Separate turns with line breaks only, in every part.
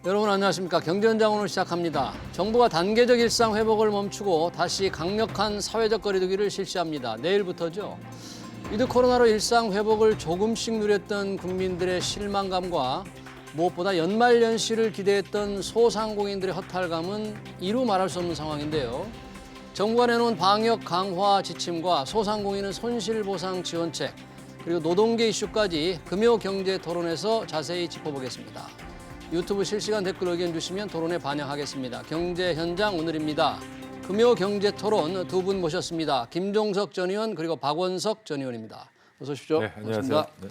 여러분 안녕하십니까. 경제현장 오늘 시작합니다. 정부가 단계적 일상 회복을 멈추고 다시 강력한 사회적 거리두기를 실시합니다. 내일부터죠. 위드 코로나로 일상 회복을 조금씩 누렸던 국민들의 실망감과 무엇보다 연말연시를 기대했던 소상공인들의 허탈감은 이루 말할 수 없는 상황인데요. 정부가 내놓은 방역 강화 지침과 소상공인은 손실보상 지원책, 그리고 노동계 이슈까지 금요 경제 토론에서 자세히 짚어보겠습니다. 유튜브 실시간 댓글 의견 주시면 토론에 반영하겠습니다. 경제 현장 오늘입니다. 금요 경제 토론 두 분 모셨습니다. 김종석 전 의원 그리고 박원석 전 의원입니다. 어서 오십시오.
네, 안녕하세요. 네.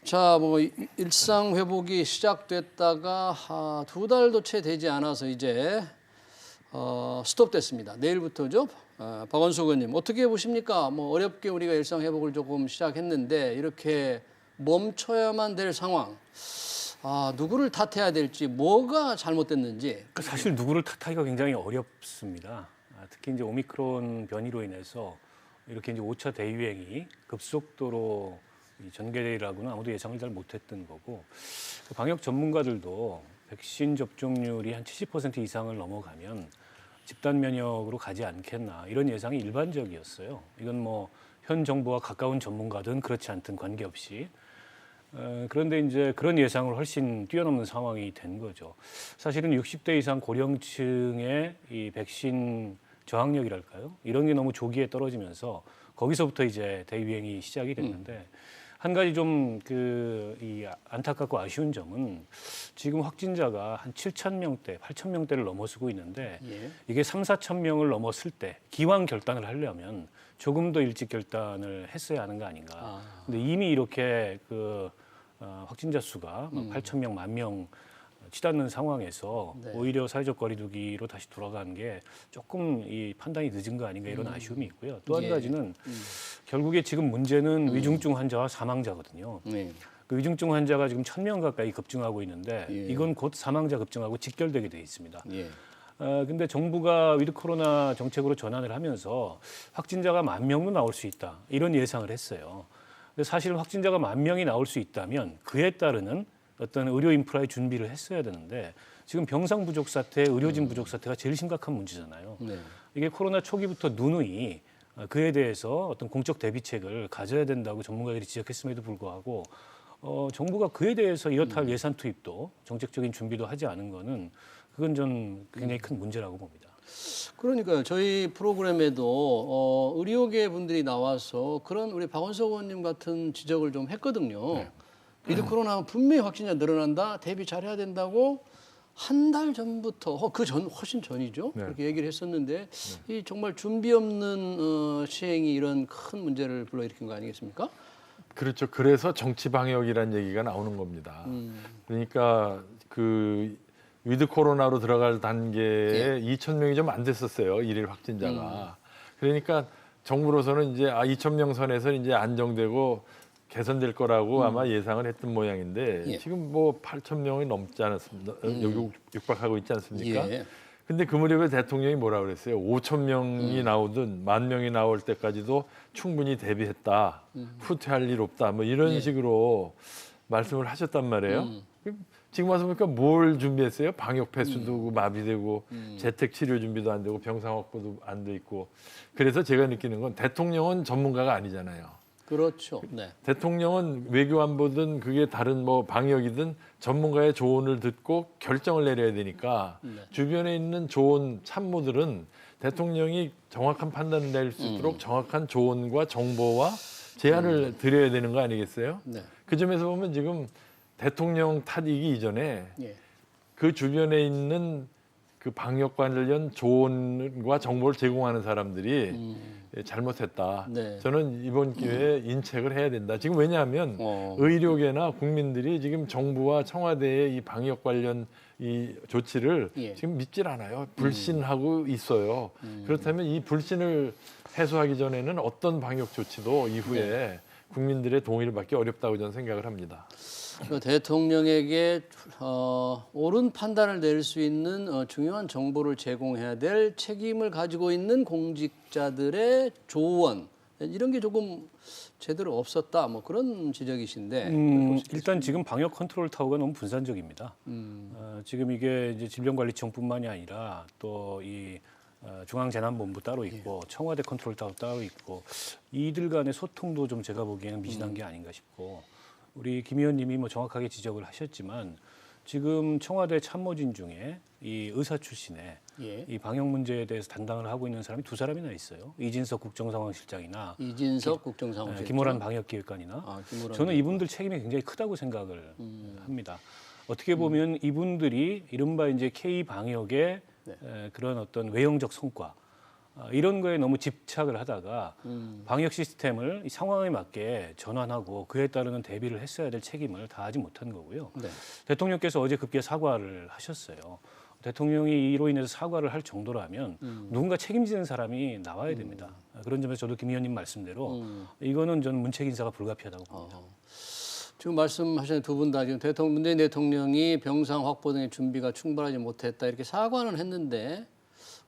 자, 일상 회복이 시작됐다가 두 달도 채 되지 않아서 이제 스톱됐습니다. 내일부터죠. 박원석 의원님 어떻게 보십니까? 어렵게 우리가 일상 회복을 조금 시작했는데 이렇게 멈춰야만 될 상황. 누구를 탓해야 될지, 뭐가 잘못됐는지.
사실 누구를 탓하기가 굉장히 어렵습니다. 특히 이제 오미크론 변이로 인해서 이렇게 이제 5차 대유행이 급속도로 전개되리라고는 아무도 예상을 잘 못했던 거고, 방역 전문가들도 백신 접종률이 한 70% 이상을 넘어가면 집단 면역으로 가지 않겠나 이런 예상이 일반적이었어요. 이건 현 정부와 가까운 전문가든 그렇지 않든 관계없이. 그런데 이제 그런 예상을 훨씬 뛰어넘는 상황이 된 거죠. 사실은 60대 이상 고령층의 이 백신 저항력이랄까요? 이런 게 너무 조기에 떨어지면서 거기서부터 이제 대유행이 시작이 됐는데 한 가지 좀 이 안타깝고 아쉬운 점은 지금 확진자가 한 7천 명대, 8천 명대를 넘어서고 있는데 이게 3, 4천 명을 넘었을 때 기왕 결단을 하려면 조금 더 일찍 결단을 했어야 하는 거 아닌가. 근데 이미 이렇게 확진자 수가 8천 명, 1만 명 치닫는 상황에서 오히려 사회적 거리두기로 다시 돌아가는 게 조금 이 판단이 늦은 거 아닌가 이런 아쉬움이 있고요. 또 한 가지는 결국에 지금 문제는 위중증 환자와 사망자거든요. 그 위중증 환자가 지금 1,000명 가까이 급증하고 있는데 이건 곧 사망자 급증하고 직결되게 돼 있습니다. 근데 정부가 위드 코로나 정책으로 전환을 하면서 확진자가 1만 명도 나올 수 있다 이런 예상을 했어요. 근데 사실 확진자가 1만 명이 나올 수 있다면 그에 따르는 어떤 의료 인프라의 준비를 했어야 되는데 지금 병상 부족 사태, 의료진 부족 사태가 제일 심각한 문제잖아요. 이게 코로나 초기부터 누누이 그에 대해서 어떤 공적 대비책을 가져야 된다고 전문가들이 지적했음에도 불구하고 정부가 그에 대해서 이렇다 할 예산 투입도 정책적인 준비도 하지 않은 거는 그건 좀 굉장히 큰 문제라고 봅니다.
그러니까요. 저희 프로그램에도 의료계 분들이 나와서 그런 우리 박원석 의원님 같은 지적을 좀 했거든요. 위드 코로나 분명히 확진자 늘어난다. 대비 잘해야 된다고 한 달 전부터 훨씬 전이죠. 그렇게 얘기를 했었는데 이 정말 준비 없는 시행이 이런 큰 문제를 불러일으킨 거 아니겠습니까?
그렇죠. 그래서 정치 방역이라는 얘기가 나오는 겁니다. 그러니까 위드 코로나로 들어갈 단계에 2,000명이 좀 안 됐었어요. 일일 확진자가. 그러니까 정부로서는 이제 2,000명 선에서 이제 안정되고 개선될 거라고 아마 예상을 했던 모양인데 지금 8,000명이 넘지 않았습니다. 여기 육박하고 있지 않습니까? 근데 그 무렵에 대통령이 뭐라 그랬어요? 5,000명이 나오든 10,000명이 나올 때까지도 충분히 대비했다. 후퇴할 일 없다. 이런 식으로 말씀을 하셨단 말이에요. 지금 와서 보니까 뭘 준비했어요? 방역 패스도 마비되고 재택 치료 준비도 안 되고 병상 확보도 안 돼 있고. 그래서 제가 느끼는 건 대통령은 전문가가 아니잖아요.
그렇죠.
대통령은 외교안보든 그게 다른 방역이든 전문가의 조언을 듣고 결정을 내려야 되니까 주변에 있는 좋은 참모들은 대통령이 정확한 판단을 낼 수 있도록 정확한 조언과 정보와 제안을 드려야 되는 거 아니겠어요? 그 점에서 보면 지금 대통령 탓이기 이전에 그 주변에 있는 그 방역 관련 조언과 정보를 제공하는 사람들이 잘못했다. 저는 이번 기회에 인책을 해야 된다. 지금 왜냐하면 의료계나 국민들이 지금 정부와 청와대의 이 방역 관련 이 조치를 지금 믿질 않아요. 불신하고 있어요. 그렇다면 이 불신을 해소하기 전에는 어떤 방역 조치도 이후에 국민들의 동의를 받기 어렵다고 저는 생각을 합니다.
대통령에게 옳은 판단을 내릴 수 있는 중요한 정보를 제공해야 될 책임을 가지고 있는 공직자들의 조언, 이런 게 조금 제대로 없었다 뭐 그런 지적이신데
일단 지금 방역 컨트롤 타워가 너무 분산적입니다. 지금 이게 이제 질병관리청뿐만이 아니라 또 이 중앙재난본부 따로 있고 청와대 컨트롤 타워 따로 있고 이들 간의 소통도 좀 제가 보기에는 미진한 게 아닌가 싶고 우리 김 의원님이 뭐 정확하게 지적을 하셨지만 지금 청와대 참모진 중에 이 의사 출신의
예.
이 방역 문제에 대해서 담당을 하고 있는 사람이 두 사람이나 있어요. 이진석 국정상황실장이나
이진석 국정상황실장,
김호란 방역기획관이나
김호란
저는 이분들 책임이 굉장히 크다고 생각을 합니다. 어떻게 보면 이분들이 이른바 이제 K 방역의 그런 어떤 외형적 성과 이런 거에 너무 집착을 하다가 방역 시스템을 이 상황에 맞게 전환하고 그에 따르는 대비를 했어야 될 책임을 다하지 못한 거고요.
네.
대통령께서 어제 급기야 사과를 하셨어요. 대통령이 이로 인해서 사과를 할 정도라면 누군가 책임지는 사람이 나와야 됩니다. 그런 점에서 저도 김 의원님 말씀대로 이거는 저는 문책 인사가 불가피하다고 봅니다.
지금 말씀하신 두 분 다 지금 문재인 대통령이 병상 확보 등의 준비가 충분하지 못했다 이렇게 사과는 했는데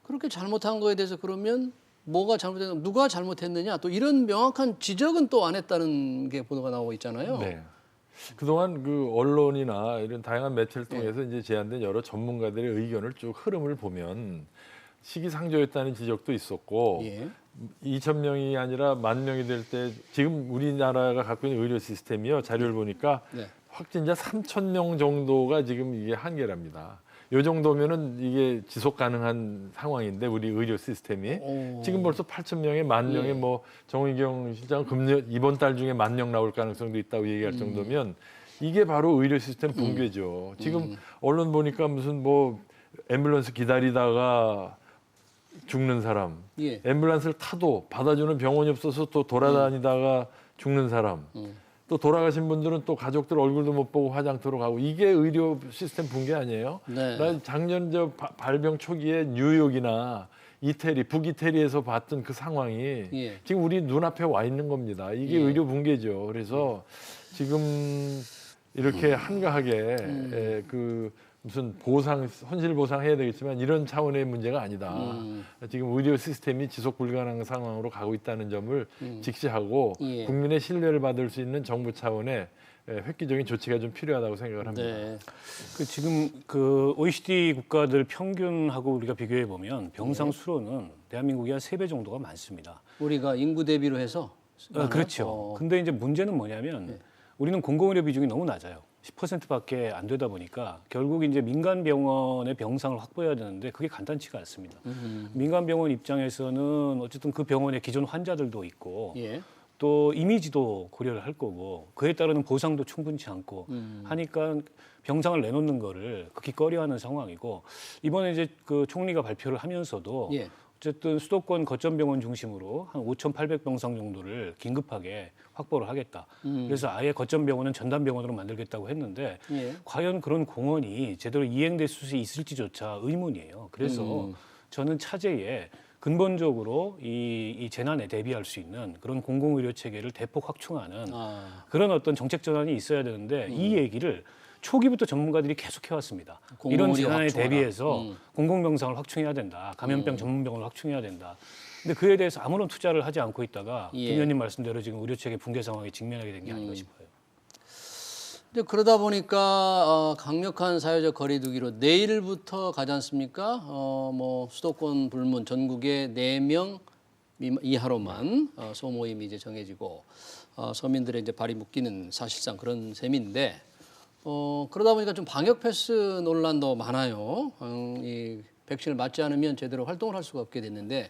그렇게 잘못한 거에 대해서 그러면 뭐가 잘못했냐, 누가 잘못했느냐 또 이런 명확한 지적은 또 안 했다는 게 보도가 나오고 있잖아요.
네. 그동안 그 언론이나 이런 다양한 매체를 통해서 이제 제안된 여러 전문가들의 의견을 쭉 흐름을 보면 시기상조였다는 지적도 있었고
예.
2,000명이 아니라 10,000명이 될 때 지금 우리나라가 갖고 있는 의료 시스템이요. 자료를 보니까
네.
확진자 3,000명 정도가 지금 이게 한계랍니다. 이 정도면은 이게 지속 가능한 상황인데 우리 의료 시스템이 지금 벌써 8,000명에 10,000명에
예.
뭐 정의경 실장은 이번 달 중에 10,000명 나올 가능성도 있다고 얘기할 정도면 이게 바로 의료 시스템 붕괴죠. 지금 언론 보니까 무슨 뭐 앰뷸런스 기다리다가 죽는 사람,
예.
앰뷸런스를 타도 받아주는 병원이 없어서 또 돌아다니다가 죽는 사람, 또 돌아가신 분들은 또 가족들 얼굴도 못 보고 화장터로 가고 이게 의료 시스템 붕괴 아니에요?
네.
나 작년 발병 초기에 뉴욕이나 이태리, 북이태리에서 봤던 그 상황이
예.
지금 우리 눈앞에 와 있는 겁니다. 이게 의료 붕괴죠. 그래서 지금 이렇게 한가하게 그 무슨 보상, 손실 보상해야 되겠지만 이런 차원의 문제가 아니다. 지금 의료 시스템이 지속 불가능한 상황으로 가고 있다는 점을 직시하고
예.
국민의 신뢰를 받을 수 있는 정부 차원의 획기적인 조치가 좀 필요하다고 생각을 합니다.
네.
그 지금 그 OECD 국가들 평균하고 우리가 비교해 보면 병상 수로는 대한민국이 한 3배 정도가 많습니다.
우리가 인구 대비로 해서
그렇죠. 근데 이제 문제는 뭐냐면 우리는 공공의료 비중이 너무 낮아요. 10%밖에 안 되다 보니까 결국 이제 민간 병원의 병상을 확보해야 되는데 그게 간단치가 않습니다. 민간 병원 입장에서는 어쨌든 그 병원의 기존 환자들도 있고
예.
또 이미지도 고려를 할 거고 그에 따르는 보상도 충분치 않고 하니까 병상을 내놓는 거를 극히 꺼려하는 상황이고 이번에 이제 그 총리가 발표를 하면서도
예.
어쨌든 수도권 거점병원 중심으로 한 5,800병상 정도를 긴급하게 확보를 하겠다. 그래서 아예 거점병원은 전담병원으로 만들겠다고 했는데
예.
과연 그런 공헌이 제대로 이행될 수 있을지조차 의문이에요. 그래서 저는 차제에 근본적으로 이 재난에 대비할 수 있는 그런 공공의료 체계를 대폭 확충하는 그런 어떤 정책 전환이 있어야 되는데 이 얘기를 초기부터 전문가들이 계속 해왔습니다. 이런 재난에
확충하라.
대비해서 공공병상을 확충해야 된다. 감염병 전문병원을 확충해야 된다. 근데 그에 대해서 아무런 투자를 하지 않고 있다가
예.
김 의원님 말씀대로 지금 의료체계 붕괴 상황에 직면하게 된 게 아닌가 싶어요.
이제 그러다 보니까 강력한 사회적 거리두기로 내일부터 가지 않습니까? 뭐 수도권 불문 전국에 4명 이하로만 소모임이 이제 정해지고 서민들의 이제 발이 묶이는 사실상 그런 셈인데 그러다 보니까 좀 방역 패스 논란도 많아요. 이 백신을 맞지 않으면 제대로 활동을 할 수가 없게 됐는데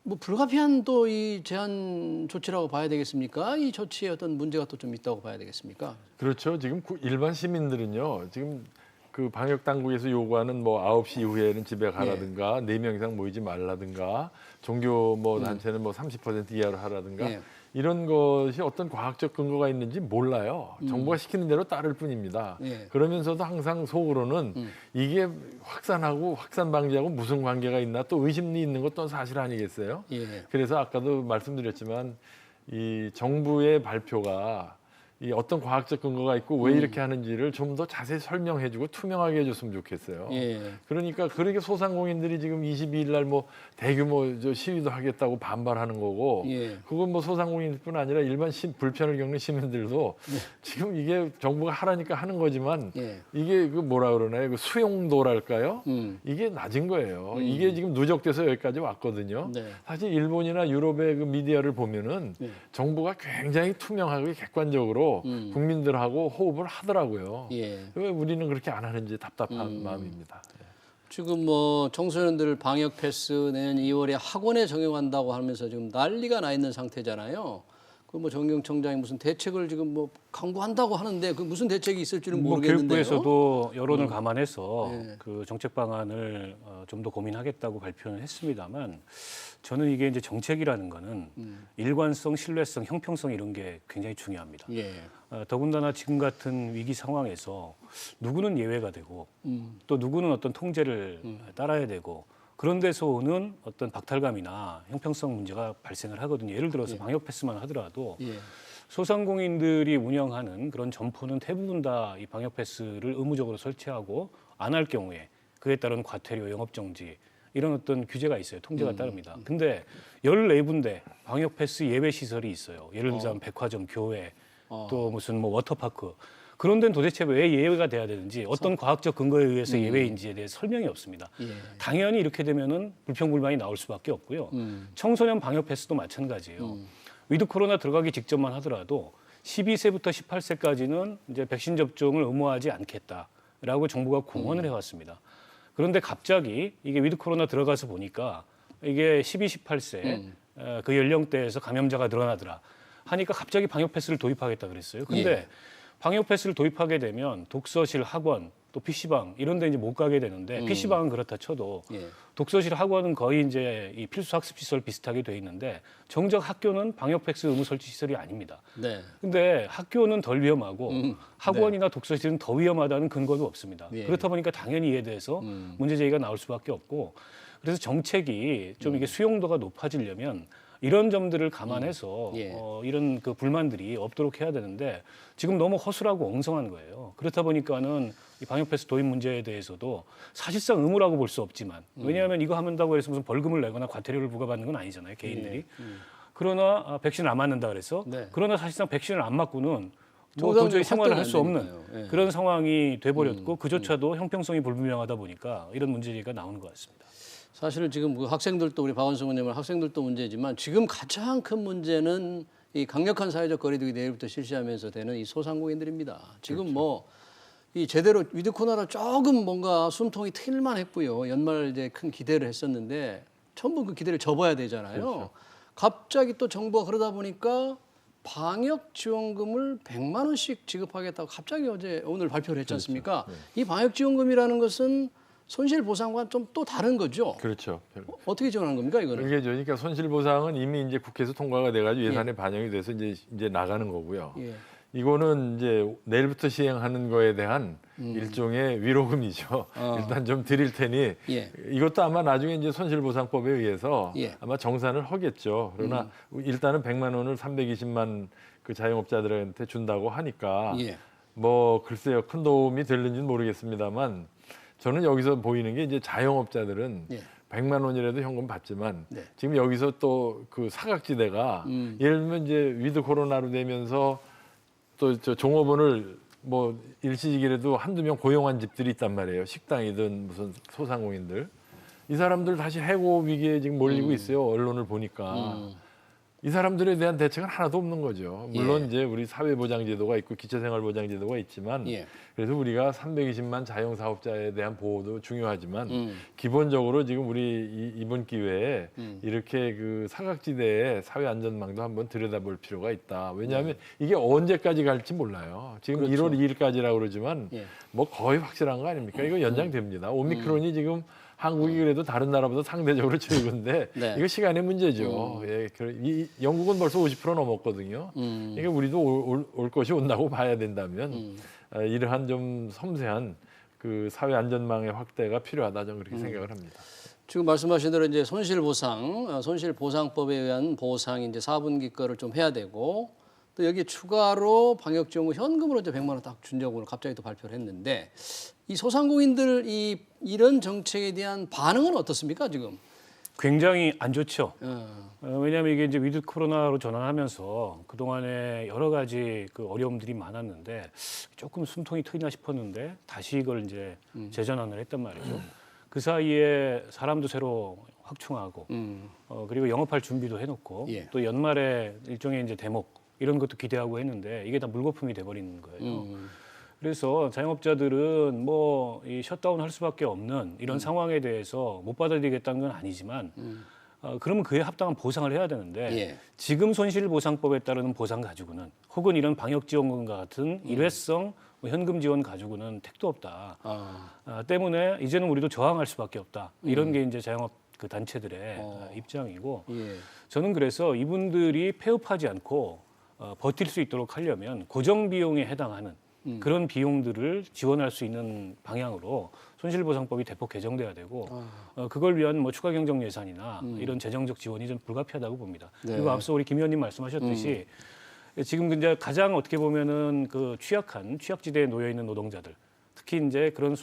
뭐 불가피한 또 이 제한 조치라고 봐야 되겠습니까? 이 조치에 어떤 문제가 또 좀 있다고 봐야 되겠습니까?
그렇죠. 지금 일반 시민들은요. 지금 그 방역 당국에서 요구하는 뭐 9시 이후에는 집에 가라든가 4명 이상 모이지 말라든가 종교 뭐 단체는 뭐 30% 이하로 하라든가
예.
이런 것이 어떤 과학적 근거가 있는지 몰라요. 정부가 시키는 대로 따를 뿐입니다.
예.
그러면서도 항상 속으로는 이게 확산하고 확산 방지하고 무슨 관계가 있나 또 의심이 있는 것도 사실 아니겠어요?
예.
그래서 아까도 말씀드렸지만 이 정부의 발표가 이 어떤 과학적 근거가 있고 왜 이렇게 하는지를 좀 더 자세히 설명해주고 투명하게 해줬으면 좋겠어요.
예.
그러니까 그렇게 소상공인들이 지금 22일 날 뭐 대규모 시위도 하겠다고 반발하는 거고,
예.
그건 뭐 소상공인뿐 아니라 일반 불편을 겪는 시민들도 지금 이게 정부가 하라니까 하는 거지만
예.
이게 그 뭐라 그러나요? 그 수용도랄까요? 이게 낮은 거예요. 이게 지금 누적돼서 여기까지 왔거든요.
네.
사실 일본이나 유럽의 그 미디어를 보면은
예.
정부가 굉장히 투명하게 객관적으로 국민들하고 호흡을 하더라고요.
예.
왜 우리는 그렇게 안 하는지 답답한 마음입니다.
지금 뭐 청소년들 방역 패스 내년 2월에 학원에 적용한다고 하면서 지금 난리가 나 있는 상태잖아요. 그 뭐 정경청장이 무슨 대책을 지금 뭐 강구한다고 하는데 그 무슨 대책이 있을지는
뭐
모르겠는데요.
교육부에서도 여론을 감안해서
예.
그 정책 방안을 좀 더 고민하겠다고 발표는 했습니다만 저는 이게 이제 정책이라는 거는 일관성, 신뢰성, 형평성 이런 게 굉장히 중요합니다.
예.
더군다나 지금 같은 위기 상황에서 누구는 예외가 되고 또 누구는 어떤 통제를 따라야 되고 그런 데서 오는 어떤 박탈감이나 형평성 문제가 발생을 하거든요. 예를 들어서 방역 패스만 하더라도
예.
소상공인들이 운영하는 그런 점포는 대부분 다 이 방역 패스를 의무적으로 설치하고 안 할 경우에 그에 따른 과태료, 영업 정지 이런 어떤 규제가 있어요. 통제가 따릅니다. 근데 14군데 방역 패스 예외 시설이 있어요. 예를 들자면 백화점, 교회, 또 무슨 뭐 워터파크 그런 데는 도대체 왜 예외가 돼야 되는지 어떤 과학적 근거에 의해서 예외인지에 대해서 설명이 없습니다.
예.
당연히 이렇게 되면은 불평불만이 나올 수밖에 없고요. 청소년 방역 패스도 마찬가지예요. 위드 코로나 들어가기 직전만 하더라도 12세부터 18세까지는 이제 백신 접종을 의무화하지 않겠다라고 정부가 공언을 해왔습니다. 그런데 갑자기 이게 위드 코로나 들어가서 보니까 이게 12, 18세 그 연령대에서 감염자가 늘어나더라 하니까 갑자기 방역 패스를 도입하겠다 그랬어요. 근데
예.
방역 패스를 도입하게 되면 독서실, 학원, 또 PC방 이런 데 이제 못 가게 되는데 PC방은 그렇다 쳐도
예.
독서실, 학원은 거의 이제 이 필수 학습 시설 비슷하게 돼 있는데 정작 학교는 방역 패스 의무 설치 시설이 아닙니다.
네.
근데 학교는 덜 위험하고 학원이나 독서실은 더 위험하다는 근거도 없습니다.
예.
그렇다 보니까 당연히 이에 대해서 문제 제기가 나올 수밖에 없고 그래서 정책이 좀 이게 수용도가 높아지려면 이런 점들을 감안해서
예.
이런 그 불만들이 없도록 해야 되는데 지금 너무 허술하고 엉성한 거예요. 그렇다 보니까는 이 방역 패스 도입 문제에 대해서도 사실상 의무라고 볼 수 없지만 왜냐하면 이거 한다고 해서 무슨 벌금을 내거나 과태료를 부과받는 건 아니잖아요. 개인들이. 그러나 백신을 안 맞는다 그래서
네.
그러나 사실상 백신을 안 맞고는 뭐
정상적인
도저히 생활을
활동이
할 수
안
없는
되니까요. 예.
그런 상황이 돼버렸고 그조차도 형평성이 불분명하다 보니까 이런 문제가 나오는 것 같습니다.
사실은 지금 그 학생들도 우리 박원순 의원님 학생들도 문제지만 지금 가장 큰 문제는 이 강력한 사회적 거리두기 내일부터 실시하면서 되는 이 소상공인들입니다. 지금 뭐 이 제대로 위드 코로나로 조금 뭔가 숨통이 트일만 했고요. 연말 이제 큰 기대를 했었는데 전부 그 기대를 접어야 되잖아요.
그렇죠.
갑자기 또 정부가 그러다 보니까 방역 지원금을 100만 원씩 지급하겠다고 갑자기 오늘 발표를 했지 않습니까? 이 방역 지원금이라는 것은 손실 보상과 좀 또 다른 거죠.
그렇죠.
어떻게 지원하는 겁니까 이거는?
그러니까, 그러니까 손실보상은 이미 이제 국회에서 통과가 돼가지고 예산에 반영이 돼서 이제 나가는 거고요.
예.
이거는 이제 내일부터 시행하는 거에 대한 일종의 위로금이죠. 일단 좀 드릴 테니
예.
이것도 아마 나중에 이제 손실보상법에 의해서
예.
아마 정산을 하겠죠. 그러나 일단은 100만 원을 320만 그 자영업자들한테 준다고 하니까
예.
뭐 글쎄요 큰 도움이 될는지는 모르겠습니다만 저는 여기서 보이는 게 이제 자영업자들은
예.
100만 원이라도 현금 받지만
네.
지금 여기서 또 그 사각지대가 예를 들면 이제 위드 코로나로 되면서 또 저 종업원을 뭐 일시직이라도 한두 명 고용한 집들이 있단 말이에요. 식당이든 무슨 소상공인들. 이 사람들 다시 해고 위기에 지금 몰리고 있어요. 언론을 보니까. 이 사람들에 대한 대책은 하나도 없는 거죠. 물론
예.
이제 우리 사회보장제도가 있고 기초생활보장제도가 있지만
예.
그래서 우리가 320만 자영사업자에 대한 보호도 중요하지만 기본적으로 지금 우리 이번 기회에 이렇게 그 사각지대의 사회안전망도 한번 들여다볼 필요가 있다. 왜냐하면 이게 언제까지 갈지 몰라요. 지금
그렇죠.
1월 2일까지라고 그러지만
예.
뭐 거의 확실한 거 아닙니까? 이거 연장됩니다. 오미크론이 지금 한국이 그래도 다른 나라보다 상대적으로 적은데
네.
이거 시간의 문제죠. 예, 영국은 벌써 50% 넘었거든요. 그러니까 우리도 올 것이 온다고 봐야 된다면 이러한 좀 섬세한 그 사회 안전망의 확대가 필요하다 저는 그렇게 생각을 합니다.
지금 말씀하신 대로 이제 손실보상법에 의한 보상 이제 4분기 거를 좀 해야 되고 또 여기 추가로 방역지원금 현금으로 이제 100만 원 딱 준다고 갑자기 또 발표를 했는데 이 소상공인들 이런 정책에 대한 반응은 어떻습니까 지금?
굉장히 안 좋죠. 왜냐하면 이게 이제 위드 코로나로 전환하면서 그 동안에 여러 가지 그 어려움들이 많았는데 조금 숨통이 트이나 싶었는데 다시 이걸 이제 재전환을 했단 말이죠. 그 사이에 사람도 새로 확충하고 그리고 영업할 준비도 해놓고
예.
또 연말에 일종의 이제 대목 이런 것도 기대하고 했는데 이게 다 물거품이 돼버리는 거예요. 그래서 자영업자들은 뭐 이 셧다운 할 수밖에 없는 이런 상황에 대해서 못 받아들이겠다는 건 아니지만 그러면 그에 합당한 보상을 해야 되는데
예.
지금 손실보상법에 따르는 보상 가지고는 혹은 이런 방역지원금 같은 일회성 뭐 현금 지원 가지고는 택도 없다. 때문에 이제는 우리도 저항할 수밖에 없다. 이런 게 이제 자영업 그 단체들의 입장이고
예.
저는 그래서 이분들이 폐업하지 않고 버틸 수 있도록 하려면 고정 비용에 해당하는 그런 비용들을 지원할 수 있는 방향으로 손실보상법이 대폭 개정돼야 되고 그걸 위한 뭐 추가 경정 예산이나 이런 재정적 지원이 좀 불가피하다고 봅니다.
네.
그리고 앞서 우리 김 의원님 말씀하셨듯이 지금 이제 가장 어떻게 보면은 그 취약지대에 놓여 있는 노동자들, 특히 이제 그런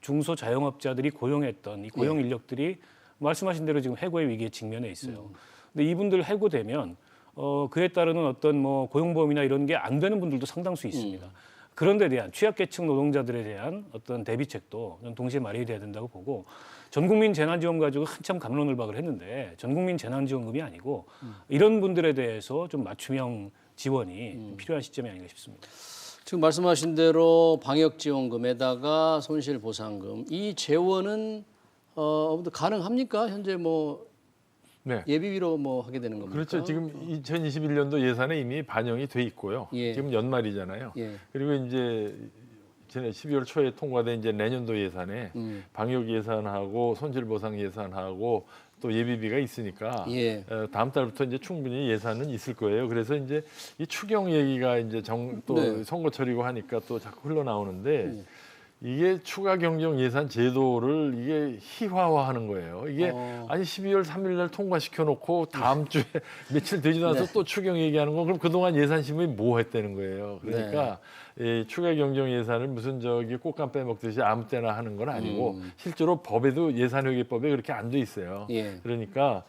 중소 자영업자들이 고용했던 이 고용 인력들이 말씀하신 대로 지금 해고의 위기에 직면해 있어요. 근데 이분들 해고되면 그에 따르는 어떤 뭐 고용보험이나 이런 게 안 되는 분들도 상당수 있습니다. 그런 데 대한 취약계층 노동자들에 대한 어떤 대비책도 저는 동시에 마련이 돼야 된다고 보고 전국민 재난지원 가지고 한참 갑론을박을 했는데 전국민 재난지원금이 아니고 이런 분들에 대해서 좀 맞춤형 지원이 좀 필요한 시점이 아닌가 싶습니다.
지금 말씀하신 대로 방역지원금에다가 손실보상금 이 재원은 가능합니까? 현재 뭐
네.
예비비로 뭐 하게 되는 겁니까?
그렇죠. 지금 2021년도 예산에 이미 반영이 돼 있고요.
예.
지금 연말이잖아요.
예.
그리고 이제 전에 12월 초에 통과된 이제 내년도 예산에 방역 예산하고 손실보상 예산하고 또 예비비가 있으니까
예.
다음 달부터 이제 충분히 예산은 있을 거예요. 그래서 이제 이 추경 얘기가 이제 또
네.
선거철이고 하니까 또 자꾸 흘러나오는데 이게 추가 경정 예산 제도를 이게 희화화하는 거예요. 이게 아니 12월 3일 날 통과시켜 놓고 다음 주에 며칠 되지도 않아서 또 추경 얘기하는 건 그럼 그동안 예산심의 뭐 했다는 거예요. 그러니까 이 추가 경정 예산을 무슨 꽃감 빼먹듯이 아무 때나 하는 건 아니고 실제로 법에도 예산회계법에 그렇게 안 돼 있어요.
예.
그러니까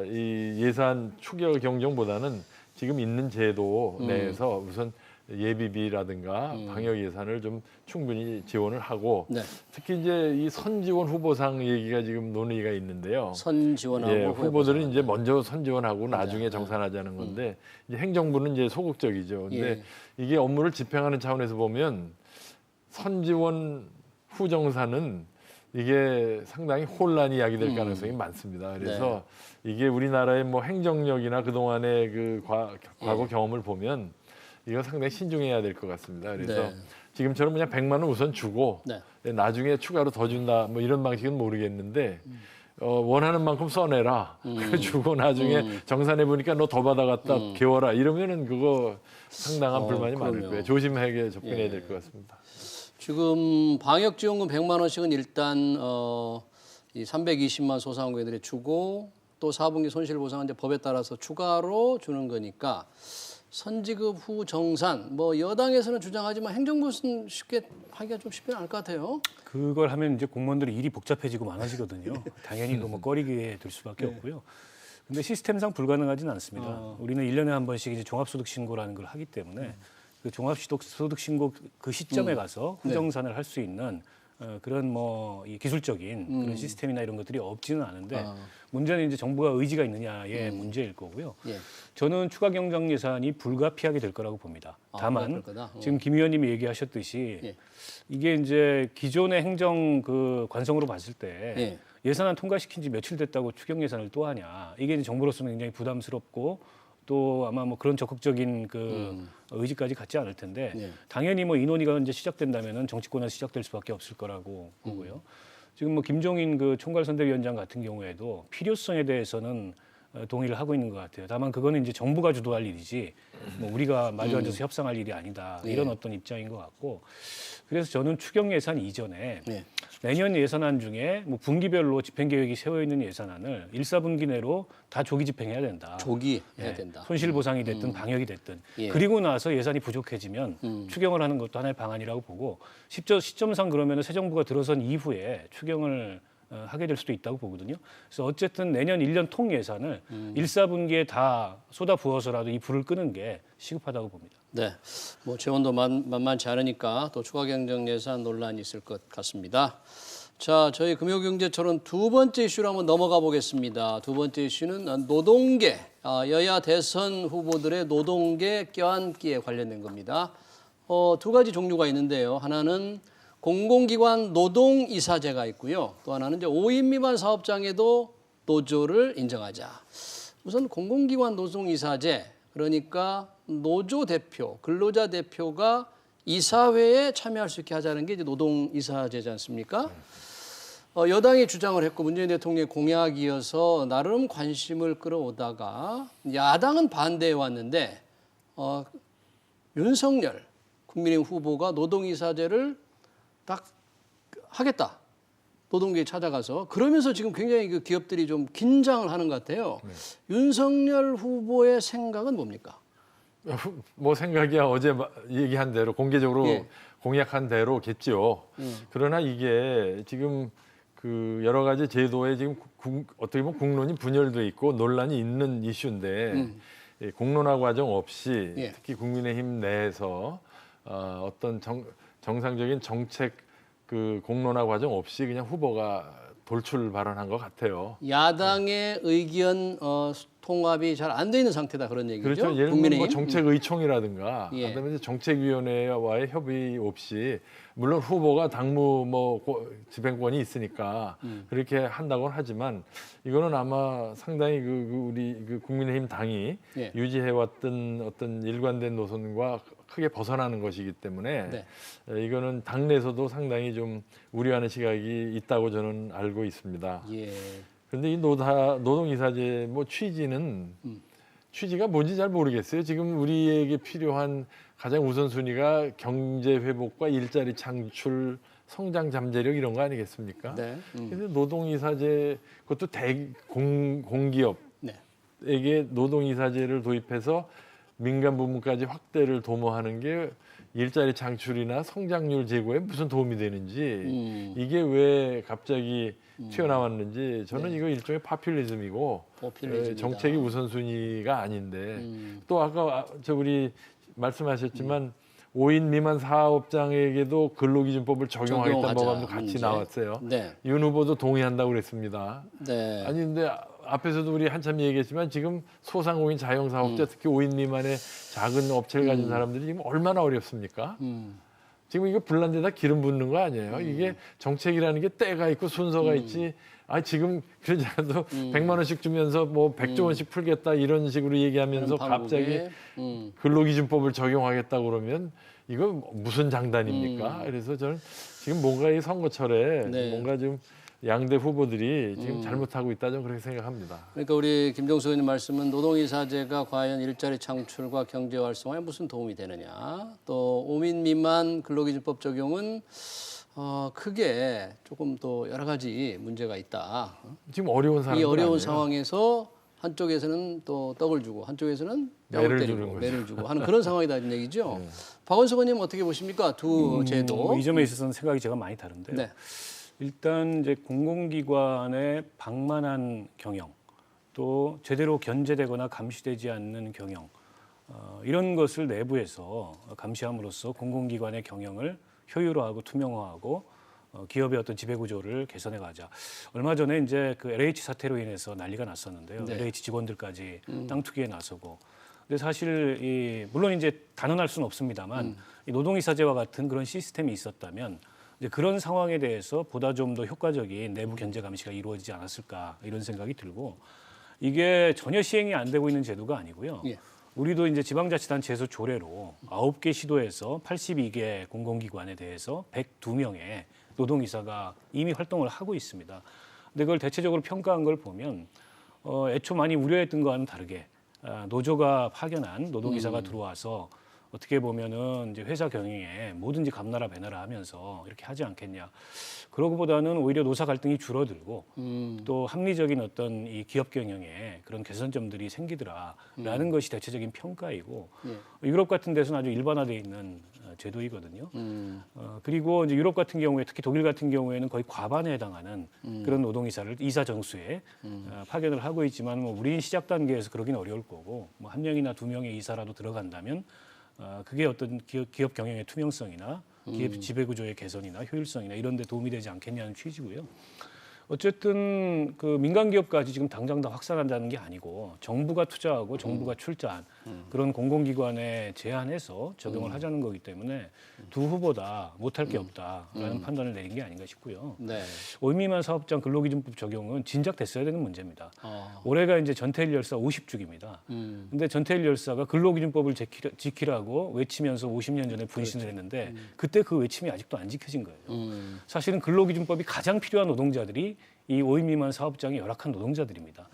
이 예산 추가 경정보다는 지금 있는 제도 내에서 우선 예비비라든가 방역 예산을 좀 충분히 지원을 하고
네.
특히 이제 이 선지원 후보상 얘기가 지금 논의가 있는데요.
선지원하고
예, 후보들은
후보상.
이제 먼저 선지원하고 나중에 정산하자는 건데 이제 행정부는 이제 소극적이죠. 근데
예.
이게 업무를 집행하는 차원에서 보면 선지원 후정산은 이게 상당히 혼란이 야기될 가능성이 많습니다. 그래서 이게 우리나라의 뭐 행정력이나 그동안의 그 과거 경험을 보면 이거 상당히 신중해야 될 것 같습니다. 그래서
네.
지금처럼 그냥 100만 원 우선 주고 나중에 추가로 더 준다 뭐 이런 방식은 모르겠는데 원하는 만큼 써내라. 주고 나중에 정산해 보니까 너 더 받아갔다 개워라 이러면은 그거 상당한 불만이 많을
그럼요.
거예요. 조심하게 접근해야 될 것 같습니다.
지금 방역지원금 100만 원씩은 일단 이 320만 소상공인들이 주고 또 4분기 손실보상은 이제 법에 따라서 추가로 주는 거니까 선지급 후 정산 뭐 여당에서는 주장하지만 행정부는 쉽게 하기가 좀 쉽지 않을 것 같아요.
그걸 하면 이제 공무원들이 일이 복잡해지고 많아지거든요. 당연히 그 뭐 꺼리기에 들 수밖에 없고요. 근데 시스템상 불가능하지는 않습니다. 우리는 1년에 한 번씩 이제 종합소득신고라는 걸 하기 때문에 그 종합소득신고 그 시점에 가서 후정산을 할 수 있는 그런 뭐 이 기술적인 그런 시스템이나 이런 것들이 없지는 않은데 문제는 이제 정부가 의지가 있느냐의 문제일 거고요.
예.
저는 추가 경정 예산이 불가피하게 될 거라고 봅니다. 다만
그럴 거다.
지금 김 의원님이 얘기하셨듯이
예.
이게 이제 기존의 행정 그 관성으로 봤을 때
예.
예산안 통과시킨 지 며칠 됐다고 추경 예산을 또 하냐. 이게 이제 정부로서는 굉장히 부담스럽고 또 아마 뭐 그런 적극적인 그 의지까지 갖지 않을 텐데
예.
당연히 뭐 인원위가 이제 시작된다면은 정치권에서 시작될 수밖에 없을 거라고 보고요. 지금 뭐 김종인 그 총괄선대위원장 같은 경우에도 필요성에 대해서는 동의를 하고 있는 것 같아요. 다만 그거는 이제 정부가 주도할 일이지 뭐 우리가 마주 앉아서 협상할 일이 아니다. 이런 어떤 입장인 것 같고 그래서 저는 추경 예산 이전에
예.
내년 예산안 중에 뭐 분기별로 집행 계획이 세워 있는 예산안을 1·4분기 내로 다 조기 집행해야 된다.
조기 해야
네,
된다.
손실 보상이 됐든 방역이 됐든
예.
그리고 나서 예산이 부족해지면 추경을 하는 것도 하나의 방안이라고 보고 시점상 그러면 새 정부가 들어선 이후에 추경을 하게 될 수도 있다고 보거든요. 그래서 어쨌든 내년 1년 통 예산을 1·4분기에 다 쏟아 부어서라도 이 불을 끄는 게 시급하다고 봅니다.
네, 뭐 재원도 만만치 않으니까 또 추가 경정 예산 논란이 있을 것 같습니다. 자, 저희 금요경제처럼 두 번째 이슈로 한번 넘어가 보겠습니다. 두 번째 이슈는 노동계, 여야 대선 후보들의 노동계 껴안기에 관련된 겁니다. 두 가지 종류가 있는데요. 하나는 공공기관 노동이사제가 있고요. 또 하나는 이제 5인 미만 사업장에도 노조를 인정하자. 우선 공공기관 노동이사제, 그러니까 노조 대표, 근로자 대표가 이사회에 참여할 수 있게 하자는 게 이제 노동이사제지 않습니까? 여당이 주장을 했고 문재인 대통령의 공약이어서 나름 관심을 끌어오다가 야당은 반대해 왔는데 윤석열 국민의힘 후보가 노동이사제를 딱 하겠다. 노동계에 찾아가서 그러면서 지금 굉장히 그 기업들이 좀 긴장을 하는 것 같아요. 네. 윤석열 후보의 생각은 뭡니까?
뭐 생각이야 어제 얘기한 대로 공개적으로
예.
공약한 대로겠죠. 그러나 이게 지금 그 여러 가지 제도에 지금 어떻게 보면 국론이 분열돼 있고 논란이 있는 이슈인데 공론화 과정 없이
예.
특히 국민의힘 내에서 어떤 정상적인 정책 그 공론화 과정 없이 그냥 후보가 돌출 발언한 것 같아요.
야당의 의견 통합이 잘 안 돼 있는 상태다 그런 얘기죠.
그렇죠. 예를 들면 뭐 정책의총이라든가
예.
그다음에 정책위원회와의 협의 없이 물론 후보가 당무 뭐 집행권이 있으니까 그렇게 한다고는 하지만 이거는 아마 상당히 우리 국민의힘 당이
예.
유지해왔던 어떤 일관된 노선과 크게 벗어나는 것이기 때문에
네.
이거는 당내에서도 상당히 좀 우려하는 시각이 있다고 저는 알고 있습니다.
예.
그런데 이 노동이사제 뭐 취지가 뭔지 잘 모르겠어요. 지금 우리에게 필요한 가장 우선순위가 경제 회복과 일자리 창출, 성장 잠재력 이런 거 아니겠습니까?
네.
그래서 노동이사제 그것도 공기업에게
네.
노동이사제를 도입해서 민간 부문까지 확대를 도모하는 게 일자리 창출이나 성장률 제고에 무슨 도움이 되는지 이게 왜 갑자기 튀어나왔는지 저는 이거 일종의 파퓰리즘이고 정책이 우선순위가 아닌데 또 아까 우리 말씀하셨지만 5인 미만 사업장에게도 근로기준법을 적용하겠다는 법안도 같이
문제.
나왔어요.
네.
윤 후보도 동의한다고 그랬습니다.
네.
아니 근데 앞에서도 우리 한참 얘기했지만 지금 소상공인 자영사업자 특히 5인 미만의 작은 업체를 가진 사람들이 지금 얼마나 어렵습니까? 지금 이거 불난데다 기름 붓는 거 아니에요? 이게 정책이라는 게 때가 있고 순서가 있지. 지금 그러지 않아도 100만 원씩 주면서 뭐 100조 원씩 풀겠다 이런 식으로 얘기하면서 갑자기 근로기준법을 적용하겠다고 그러면 이거 무슨 장단입니까? 그래서 저는 지금 뭔가 이 선거철에 뭔가 좀 양대 후보들이 지금 잘못하고 있다 좀 그렇게 생각합니다.
그러니까 우리 김종수 의원님 말씀은 노동이사제가 과연 일자리 창출과 경제 활성화에 무슨 도움이 되느냐. 또 5인 미만 근로기준법 적용은 크게 조금 또 여러 가지 문제가 있다.
지금 어려운 사람들
이 어려운
아니에요?
상황에서 한쪽에서는 또 떡을 주고 한쪽에서는 뺨을 때리고 매를 주고 하는 그런 상황이다는 얘기죠. 박원석 의원님 어떻게 보십니까? 두 제도.
이 점에 있어서는 생각이 제가 많이 다른데요.
네.
일단 이제 공공기관의 방만한 경영, 또 제대로 견제되거나 감시되지 않는 경영, 이런 것을 내부에서 감시함으로써 공공기관의 경영을 효율화하고 투명화하고 기업의 어떤 지배구조를 개선해 가자. 얼마 전에 이제 그 LH 사태로 인해서 난리가 났었는데요.
네.
LH 직원들까지 땅 투기에 나서고. 근데 사실 물론 이제 단언할 수는 없습니다만 이 노동이사제와 같은 그런 시스템이 있었다면 이제 그런 상황에 대해서 보다 좀 더 효과적인 내부 견제 감시가 이루어지지 않았을까 이런 생각이 들고 이게 전혀 시행이 안 되고 있는 제도가 아니고요.
예.
우리도 이제 지방자치단체에서 조례로 9개 시도에서 82개 공공기관에 대해서 102명의 노동이사가 이미 활동을 하고 있습니다. 근데 그걸 대체적으로 평가한 걸 보면 애초 많이 우려했던 거와는 다르게 노조가 파견한 노동이사가 들어와서 어떻게 보면은 이제 회사 경영에 뭐든지 감나라 배나라 하면서 이렇게 하지 않겠냐. 그러고보다는 오히려 노사 갈등이 줄어들고 또 합리적인 어떤 이 기업 경영에 그런 개선점들이 생기더라라는 것이 대체적인 평가이고 유럽 같은 데서는 아주 일반화되어 있는 제도이거든요. 그리고 이제 유럽 같은 경우에 특히 독일 같은 경우에는 거의 과반에 해당하는 그런 노동이사를 이사 정수에 파견을 하고 있지만 뭐 우리는 시작 단계에서 그러긴 어려울 거고 뭐 한 명이나 두 명의 이사라도 들어간다면 그게 어떤 기업 경영의 투명성이나 기업 지배구조의 개선이나 효율성이나 이런 데 도움이 되지 않겠냐는 취지고요. 어쨌든 그 민간 기업까지 지금 당장 다 확산한다는 게 아니고 정부가 투자하고 정부가 출자한 그런 공공기관에 제한해서 적용을 하자는 거기 때문에 두 후보 다 못할 게 없다라는 판단을 내린 게 아닌가 싶고요.
네.
5인 미만 사업장 근로기준법 적용은 진작 됐어야 되는 문제입니다. 올해가 이제 전태일 열사 50주기입니다. 근데 전태일 열사가 근로기준법을 지키라고 외치면서 50년 전에 분신을 했는데 그때 그 외침이 아직도 안 지켜진 거예요. 사실은 근로기준법이 가장 필요한 노동자들이 이 5인 미만 사업장의 열악한 노동자들입니다.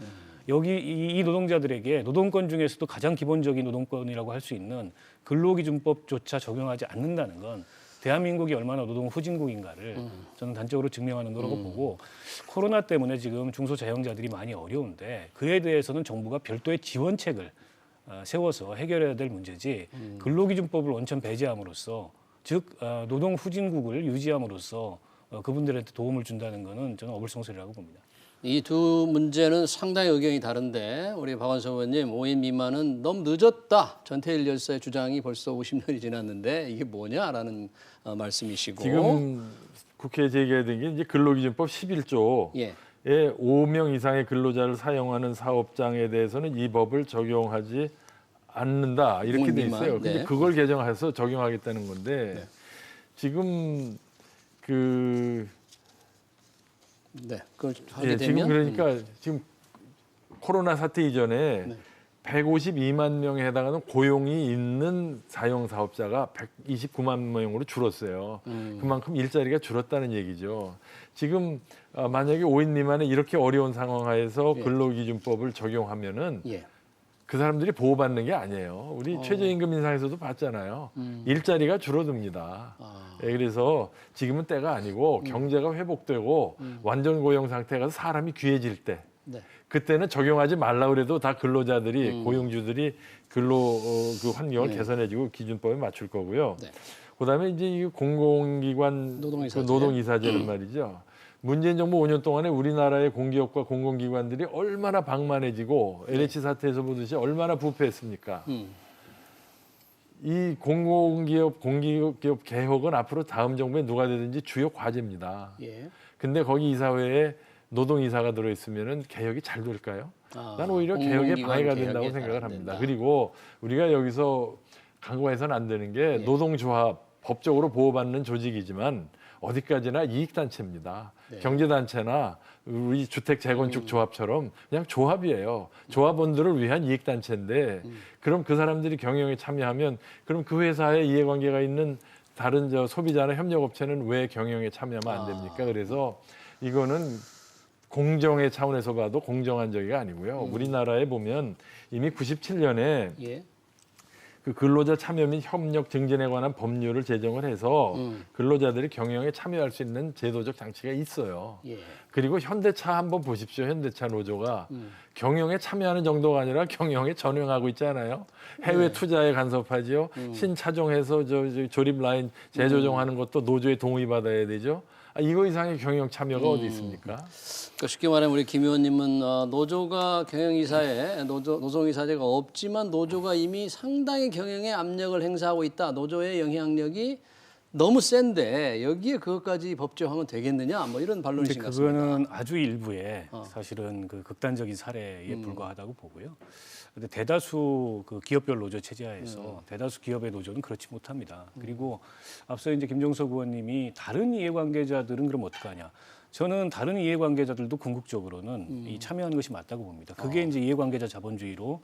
여기 이 노동자들에게 노동권 중에서도 가장 기본적인 노동권이라고 할 수 있는 근로기준법조차 적용하지 않는다는 건 대한민국이 얼마나 노동 후진국인가를 저는 단적으로 증명하는 거라고 보고 코로나 때문에 지금 중소자영자들이 많이 어려운데 그에 대해서는 정부가 별도의 지원책을 세워서 해결해야 될 문제지 근로기준법을 원천 배제함으로써 즉 노동 후진국을 유지함으로써 그분들한테 도움을 준다는 거는 저는 어불성설이라고 봅니다.
이 두 문제는 상당히 의견이 다른데 우리 박원석 의원님 5인 미만은 너무 늦었다. 전태일 열사의 주장이 벌써 50년이 지났는데 이게 뭐냐라는 말씀이시고
지금 국회에 제기된 게 이제 근로기준법 11조에
예.
5명 이상의 근로자를 사용하는 사업장에 대해서는 이 법을 적용하지 않는다 이렇게 돼 있어요.
네.
근데 그걸 개정해서 적용하겠다는 건데
네.
지금
그걸 하게
지금
되면
그러니까 지금 코로나 사태 이전에 152만 명에 해당하는 고용이 있는 사용 사업자가 129만 명으로 줄었어요. 그만큼 일자리가 줄었다는 얘기죠. 지금 만약에 5인 미만의 이렇게 어려운 상황 하에서 근로기준법을 적용하면은
예.
그 사람들이 보호받는 게 아니에요. 우리 최저임금 인상에서도 봤잖아요. 일자리가 줄어듭니다. 그래서 지금은 때가 아니고 경제가 회복되고 완전 고용 상태가 가서 사람이 귀해질 때
네.
그때는 적용하지 말라 그래도 다 근로자들이 고용주들이 근로 그 환경을 개선해주고 기준법에 맞출 거고요.
네.
그다음에 이제 이 공공기관 노동이사제는 말이죠. 문재인 정부 5년 동안에 우리나라의 공기업과 공공기관들이 얼마나 방만해지고 LH 사태에서 보듯이 얼마나 부패했습니까? 이 공공기업, 공기업 개혁은 앞으로 다음 정부에 누가 되든지 주요 과제입니다.
예.
근데 거기 이사회에 노동이사가 들어있으면 개혁이 잘 될까요? 난 오히려 개혁에 방해가 된다고 생각을 합니다. 그리고 우리가 여기서 간과해서는 안 되는 게 노동조합, 법적으로 보호받는 조직이지만 어디까지나 이익단체입니다. 경제단체나 우리 주택 재건축 조합처럼 그냥 조합이에요. 조합원들을 위한 이익단체인데 그럼 그 사람들이 경영에 참여하면 그럼 그 회사에 이해관계가 있는 다른 소비자나 협력업체는 왜 경영에 참여하면 안 됩니까? 그래서 이거는 공정의 차원에서 봐도 공정한 저기가 아니고요. 우리나라에 보면 이미 97년에
예.
그 근로자 참여 및 협력 증진에 관한 법률을 제정을 해서 근로자들이 경영에 참여할 수 있는 제도적 장치가 있어요.
예.
그리고 현대차 한번 보십시오. 현대차 노조가 경영에 참여하는 정도가 아니라 경영에 전횡하고 있잖아요. 해외 투자에 간섭하지요. 신차종해서 저 조립 라인 재조정하는 것도 노조의 동의 받아야 되죠. 이거 이상의 경영 참여가 어디 있습니까?
그러니까 쉽게 말하면 우리 김 의원님은 노조가 경영이사에 노동이사제가 없지만 노조가 이미 상당히 경영에 압력을 행사하고 있다. 노조의 영향력이 너무 센데 여기에 그것까지 법제화하면 되겠느냐? 뭐 이런 반론이신 것 같습니다.
그거는 아주 일부의 사실은 그 극단적인 사례에 불과하다고 보고요. 근데 대다수 그 기업별 노조 체제하에서 대다수 기업의 노조는 그렇지 못합니다. 그리고 앞서 이제 김종석 의원님이 다른 이해관계자들은 그럼 어떡하냐? 저는 다른 이해관계자들도 궁극적으로는 이 참여하는 것이 맞다고 봅니다. 그게 이제 이해관계자 자본주의로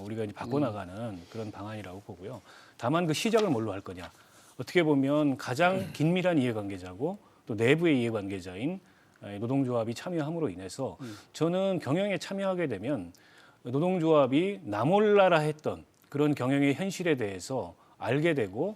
우리가 이제 바꿔나가는 그런 방안이라고 보고요. 다만 그 시작을 뭘로 할 거냐? 어떻게 보면 가장 긴밀한 이해관계자고 또 내부의 이해관계자인 노동조합이 참여함으로 인해서 저는 경영에 참여하게 되면 노동조합이 나몰라라 했던 그런 경영의 현실에 대해서 알게 되고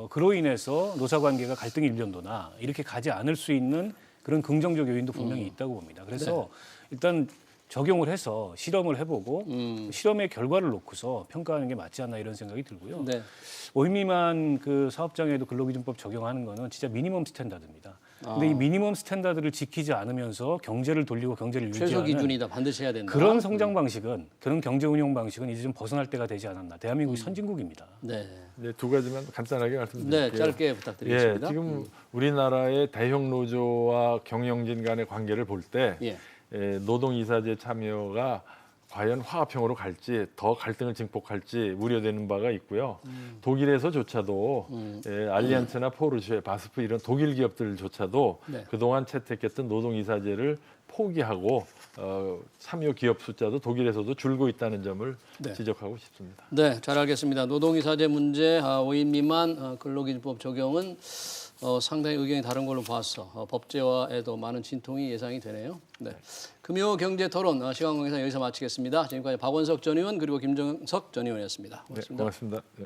그로 인해서 노사관계가 갈등이 일변도나 이렇게 가지 않을 수 있는 그런 긍정적 요인도 분명히 있다고 봅니다. 그래서 일단 적용을 해서 실험을 해보고 실험의 결과를 놓고서 평가하는 게 맞지 않나 이런 생각이 들고요.
네.
5인 미만 그 사업장에도 근로기준법 적용하는 거는 진짜 미니멈 스탠다드입니다. 근데 이 미니멈 스탠다드를 지키지 않으면서 경제를 돌리고 경제를
최소
유지하는
기준이다. 반드시 해야 된다.
그런 성장 방식은 그런 경제 운영 방식은 이제 좀 벗어날 때가 되지 않았나. 대한민국이 선진국입니다.
네.
네, 두 가지만 간단하게 말씀드릴게요.
네, 짧게 부탁드리겠습니다.
예, 지금 우리나라의 대형 노조와 경영진 간의 관계를 볼 때
예.
노동이사제 참여가 과연 화합형으로 갈지 더 갈등을 증폭할지 우려되는 바가 있고요. 독일에서조차도 알리안츠나 포르쉐, 바스프 이런 독일 기업들조차도
네.
그동안 채택했던 노동이사제를 포기하고 참여 기업 숫자도 독일에서도 줄고 있다는 점을
네.
지적하고 싶습니다.
네, 잘 알겠습니다. 노동이사제 문제 5인 미만 근로기준법 적용은 상당히 의견이 다른 걸로 봐서 법제화에도 많은 진통이 예상이 되네요. 네. 금요 경제 토론 시간 관계상 여기서 마치겠습니다. 지금까지 박원석 전 의원 그리고 김정석 전 의원이었습니다.
네, 고맙습니다. 네.